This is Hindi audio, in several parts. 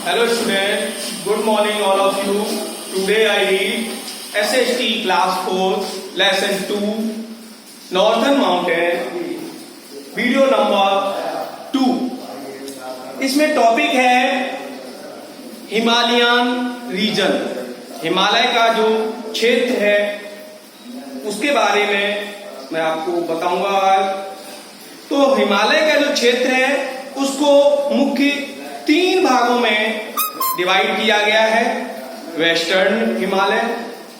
Hello students, good morning all of you. Today I read SST class 4 lesson 2 Northern Mountain video number 2। इसमें टॉपिक है हिमालयन रीजन। हिमालय का जो क्षेत्र है उसके बारे में मैं आपको बताऊंगा आज। तो हिमालय का जो क्षेत्र है उसको मुख्य 3 भागों में डिवाइड किया गया है। वेस्टर्न हिमालय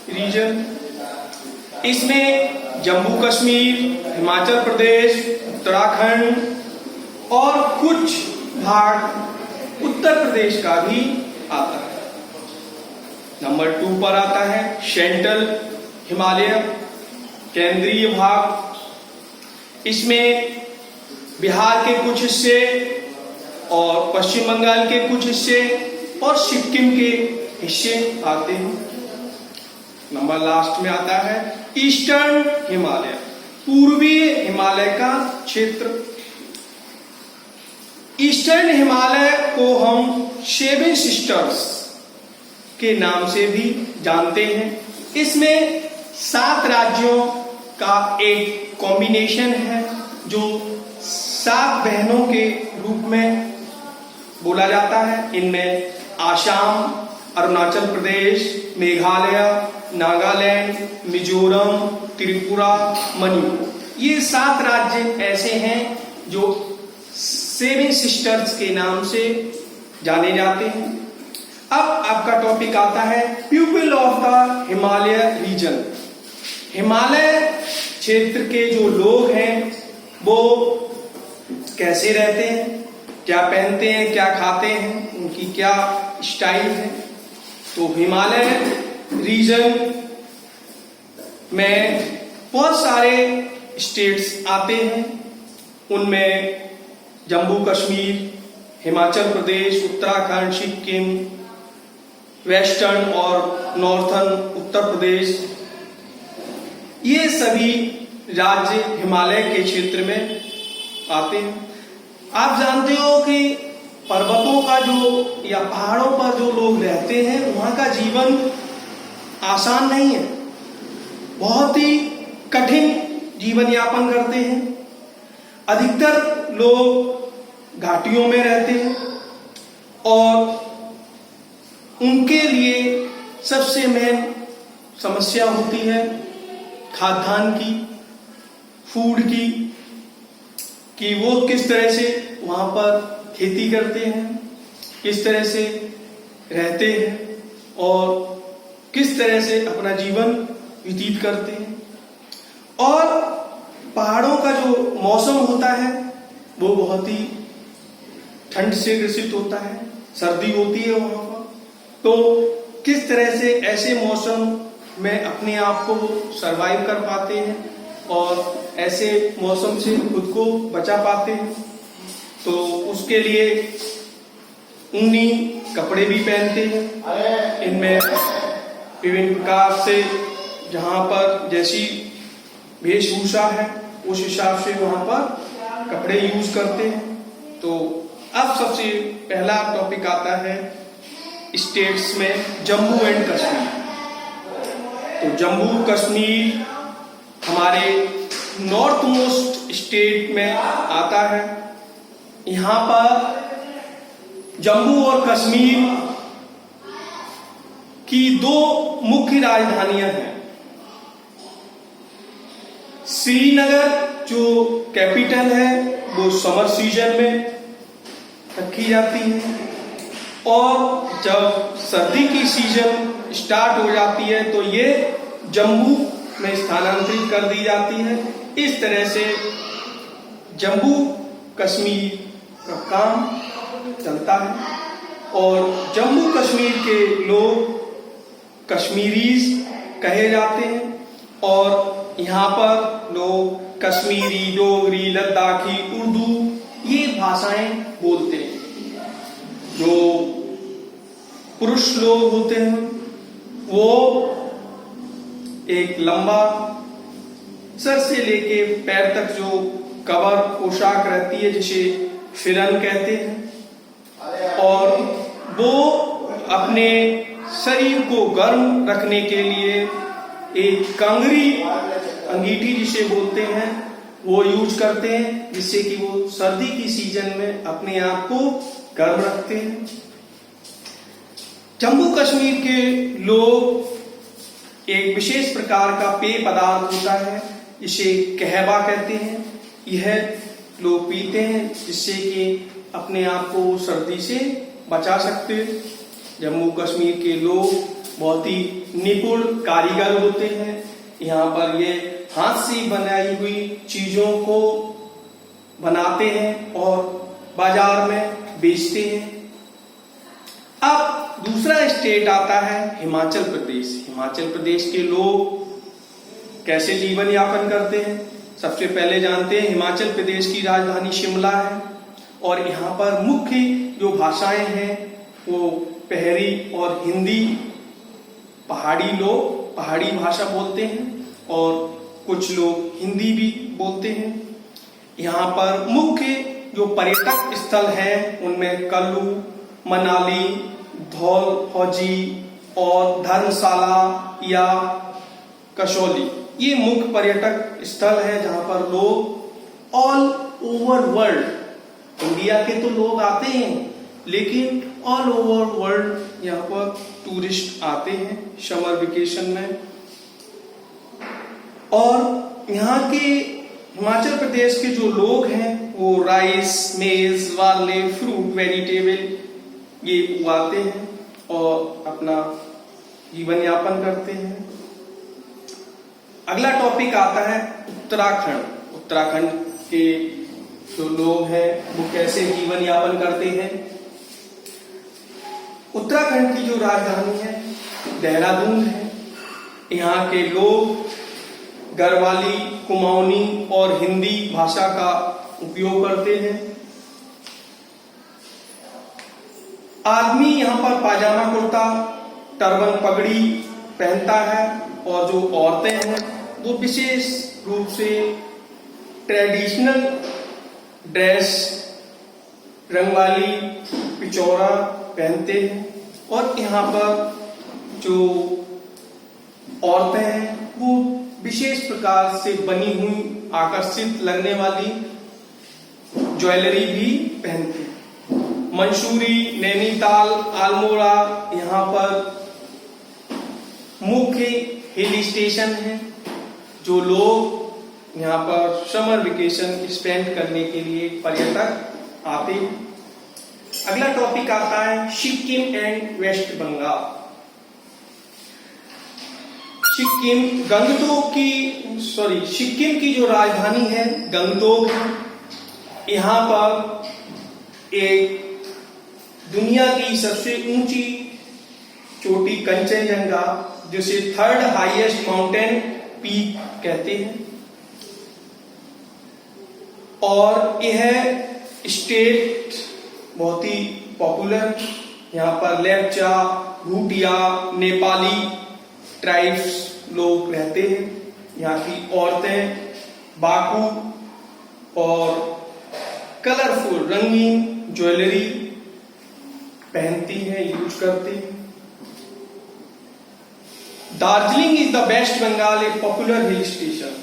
रीजन, इसमें जम्मू कश्मीर, हिमाचल प्रदेश, उत्तराखंड और कुछ भाग उत्तर प्रदेश का भी आता है। नंबर 2 पर आता है सेंट्रल हिमालय, केंद्रीय भाग। इसमें बिहार के कुछ हिस्से और पश्चिम बंगाल के कुछ हिस्से और सिक्किम के हिस्से आते हैं। नंबर लास्ट में आता है ईस्टर्न हिमालय, पूर्वी हिमालय का क्षेत्र। ईस्टर्न हिमालय को हम 7 सिस्टर्स के नाम से भी जानते हैं। इसमें 7 राज्यों का एक कॉम्बिनेशन है जो 7 बहनों के रूप में बोला जाता है। इनमें आसाम, अरुणाचल प्रदेश, मेघालय, नागालैंड, मिजोरम, त्रिपुरा, मणिपुर, ये 7 राज्य ऐसे हैं जो 7 सिस्टर्स के नाम से जाने जाते हैं। अब आपका टॉपिक आता है people of the Himalaya region. Himalaya क्षेत्र के जो लोग हैं वो कैसे रहते हैं, क्या पहनते हैं, क्या खाते हैं, उनकी क्या स्टाइल है। तो हिमालय रीजन में बहुत सारे स्टेट्स आते हैं। उनमें जम्मू कश्मीर, हिमाचल प्रदेश, उत्तराखंड, सिक्किम, वेस्टर्न और नॉर्थर्न उत्तर प्रदेश, ये सभी राज्य हिमालय के क्षेत्र में आते हैं। आप जानते हो कि पर्वतों का जो या पहाड़ों पर जो लोग रहते हैं वहां का जीवन आसान नहीं है, बहुत ही कठिन जीवन यापन करते हैं। अधिकतर लोग घाटियों में रहते हैं और उनके लिए सबसे मेन समस्या होती है खाद्यान्न की, फूड की, कि वो किस तरह से वहां पर खेती करते हैं, किस तरह से रहते हैं और किस तरह से अपना जीवन व्यतीत करते हैं। और पहाड़ों का जो मौसम होता है वो बहुत ही ठंड से ग्रसित होता है, सर्दी होती है वहां पर। तो किस तरह से ऐसे मौसम में अपने आप को सरवाइव कर पाते हैं और ऐसे मौसम से खुद को बचा पाते हैं, तो उसके लिए ऊनी कपड़े भी पहनते हैं। इनमें विभिन्न प्रकार से जहां पर जैसी वेशभूषा है उस हिसाब से वहां पर कपड़े यूज करते हैं। तो अब सबसे पहला टॉपिक आता है स्टेट्स में जम्मू एंड कश्मीर। तो जम्मू कश्मीर हमारे नॉर्थ मोस्ट स्टेट में आता है। यहां पर जम्मू और कश्मीर की 2 मुख्य राजधानियां हैं। श्रीनगर जो कैपिटल है वो समर सीजन में रखी जाती है और जब सर्दी की सीजन स्टार्ट हो जाती है तो ये जम्मू में स्थानांतरित कर दी जाती है। इस तरह से जम्मू कश्मीर का काम चलता है और जम्मू कश्मीर के लोग कश्मीरीज कहे जाते हैं और यहाँ पर लोग कश्मीरी, डोगरी, लद्दाखी, उर्दू ये भाषाएं बोलते हैं। जो पुरुष लोग होते हैं वो एक लंबा सर से लेके पैर तक जो कवर पोशाक रहती है जिसे फिरन कहते हैं, और वो अपने शरीर को गर्म रखने के लिए एक कांगरी अंगीठी जिसे बोलते हैं वो यूज करते हैं, जिससे कि वो सर्दी की सीजन में अपने आप को गर्म रखते हैं। जम्मू कश्मीर के लोग एक विशेष प्रकार का पेय पदार्थ होता है, इसे कहवा कहते हैं। यह लोग पीते हैं जिससे कि अपने आप को सर्दी से बचा सकते हैं। जम्मू कश्मीर के लोग बहुत ही निपुण कारीगर होते हैं। यहाँ पर ये हाथ से बनाई हुई चीजों को बनाते हैं और बाजार में बेचते हैं। अब दूसरा स्टेट आता है हिमाचल प्रदेश। हिमाचल प्रदेश के लोग कैसे जीवन यापन करते हैं? सबसे पहले जानते हैं हिमाचल प्रदेश की राजधानी शिमला है और यहाँ पर मुख्य जो भाषाएं हैं वो पहरी और हिंदी। पहाड़ी लोग पहाड़ी भाषा बोलते हैं और कुछ लोग हिंदी भी बोलते हैं। यहाँ पर मुख्य जो पर्यटक स्थल हैं उनमें कल्लू, मनाली, धौल हौजी और धर्मशाला या कसौली, ये मुख्य पर्यटक स्थल है जहाँ पर लोग ऑल ओवर वर्ल्ड, इंडिया के तो लोग आते हैं लेकिन ऑल ओवर वर्ल्ड यहाँ पर टूरिस्ट आते हैं समर वेकेशन में। और यहाँ के हिमाचल प्रदेश के जो लोग हैं वो राइस, मेज, वाले, फ्रूट, वेजिटेबल ये उगाते हैं और अपना जीवन यापन करते हैं। अगला टॉपिक आता है उत्तराखंड। उत्तराखंड के जो लोग हैं वो कैसे जीवन यापन करते हैं? उत्तराखंड की जो राजधानी है देहरादून है। यहाँ के लोग गढ़वाली, कुमाऊनी और हिंदी भाषा का उपयोग करते हैं। आदमी यहाँ पर पाजामा कुर्ता, टर्बन पगड़ी पहनता है और जो औरतें हैं वो विशेष रूप से ट्रेडिशनल ड्रेस, रंगवाली पिचौरा पहनते हैं। और यहाँ पर जो औरतें हैं वो विशेष प्रकार से बनी हुई आकर्षित लगने वाली ज्वेलरी भी पहनते हैं। मंसूरी, नैनीताल, अल्मोड़ा यहाँ पर मुख्य हिल स्टेशन है जो लोग यहाँ पर समर वेकेशन स्पेंड करने के लिए पर्यटक आते हैं। अगला टॉपिक आता है सिक्किम एंड वेस्ट बंगाल। सिक्किम की जो राजधानी है गंगटोक है। यहाँ पर एक दुनिया की सबसे ऊंची चोटी कंचनजंगा, जिसे थर्ड हाईएस्ट माउंटेन पीक कहते हैं, और यह स्टेट बहुत ही पॉपुलर। यहाँ पर लेप्चा, भूटिया, नेपाली ट्राइब्स लोग रहते हैं। यहाँ की औरतें बाकू और कलरफुल रंगीन ज्वेलरी पहनती हैं, यूज करती हैं। Darjeeling is the West Bengal a popular hill station.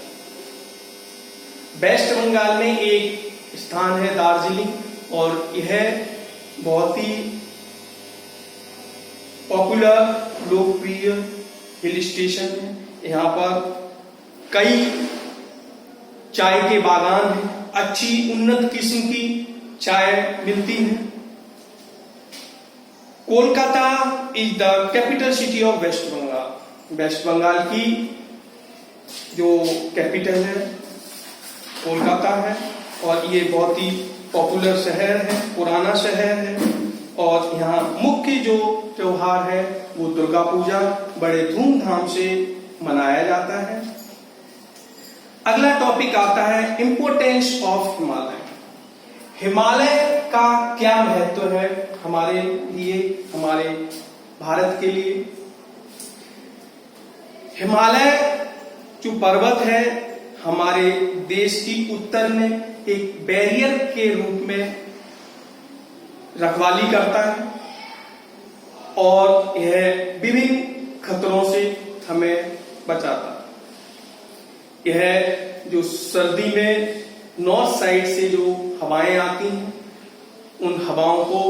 West Bengal में एक स्थान है दार्जिलिंग और यह बहुत ही पॉपुलर लोकप्रिय हिल स्टेशन है। यहाँ पर कई चाय के बागान हैं, अच्छी उन्नत किस्म की चाय मिलती है। Kolkata is the capital city of West Bengal. West Bengal की जो कैपिटल है कोलकाता है और ये बहुत ही पॉपुलर शहर है, पुराना शहर है। और यहाँ मुख्य जो त्योहार है वो दुर्गा पूजा बड़े धूमधाम से मनाया जाता है। अगला टॉपिक आता है इंपोर्टेंस ऑफ हिमालय। हिमालय का क्या महत्व है हमारे लिए, हमारे भारत के लिए? हिमालय जो पर्वत है हमारे देश की उत्तर में एक बैरियर के रूप में रखवाली करता है। और यह विभिन्न खतरों से हमें बचाता है। यह जो सर्दी में नॉर्थ साइड से जो हवाएं आती हैं उन हवाओं को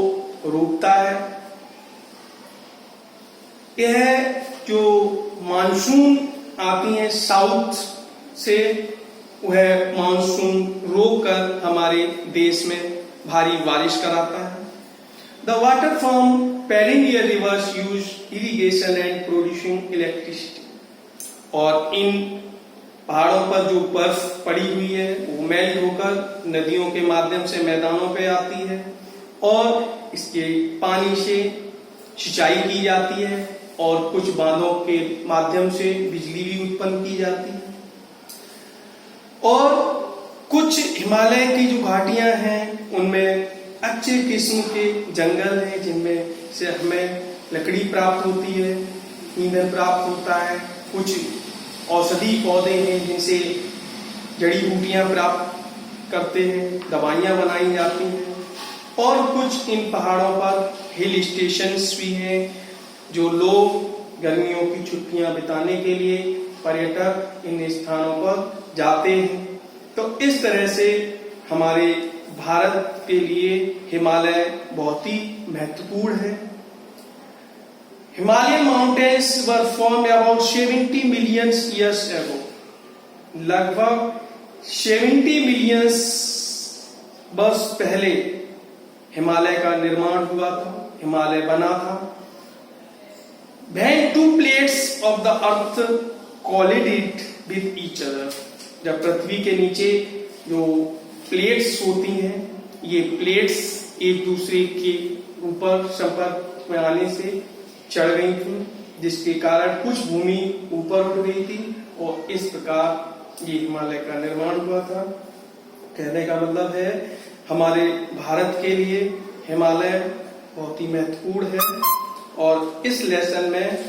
रोकता है। यह जो मानसून आती है साउथ से, वह मानसून रोककर हमारे देश में भारी बारिश कराता है। The water from perennial rivers use irrigation and producing electricity. और इन पहाड़ों पर जो बर्फ पड़ी हुई है वो मेल्ट होकर नदियों के माध्यम से मैदानों पे आती है और इसके पानी से सिंचाई की जाती है और कुछ बांधों के माध्यम से बिजली भी उत्पन्न की जाती है। और कुछ हिमालय की जो घाटियां हैं उनमें अच्छे किस्म के जंगल हैं जिनमें से हमें लकड़ी प्राप्त होती है, ईंधन प्राप्त होता है। कुछ औषधि पौधे हैं जिनसे जड़ी बूटियां प्राप्त करते हैं, दवाइयां बनाई जाती हैं। और कुछ इन पहाड़ों पर हिल स्टेशंस भी हैं जो लोग गर्मियों की छुट्टियां बिताने के लिए पर्यटक इन स्थानों पर जाते हैं। तो इस तरह से हमारे भारत के लिए हिमालय बहुत ही महत्वपूर्ण है। Himalayan mountains were formed about 70 million years ago. लगभग 70 मिलियन वर्ष पहले हिमालय का निर्माण हुआ था, हिमालय बना था। When two plates of the earth collided with each other, जब पृथ्वी के नीचे जो प्लेट्स होती हैं, ये प्लेट्स एक दूसरे के ऊपर संपर्क में आने से चढ़ गई थी, जिसके कारण कुछ भूमि ऊपर उठ गई थी और इस प्रकार ये हिमालय का निर्माण हुआ था। कहने का मतलब है हमारे भारत के लिए हिमालय बहुत ही महत्वपूर्ण है। और इस लेसन में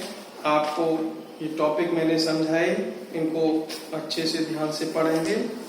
आपको ये टॉपिक मैंने समझाए, इनको अच्छे से ध्यान से पढ़ेंगे।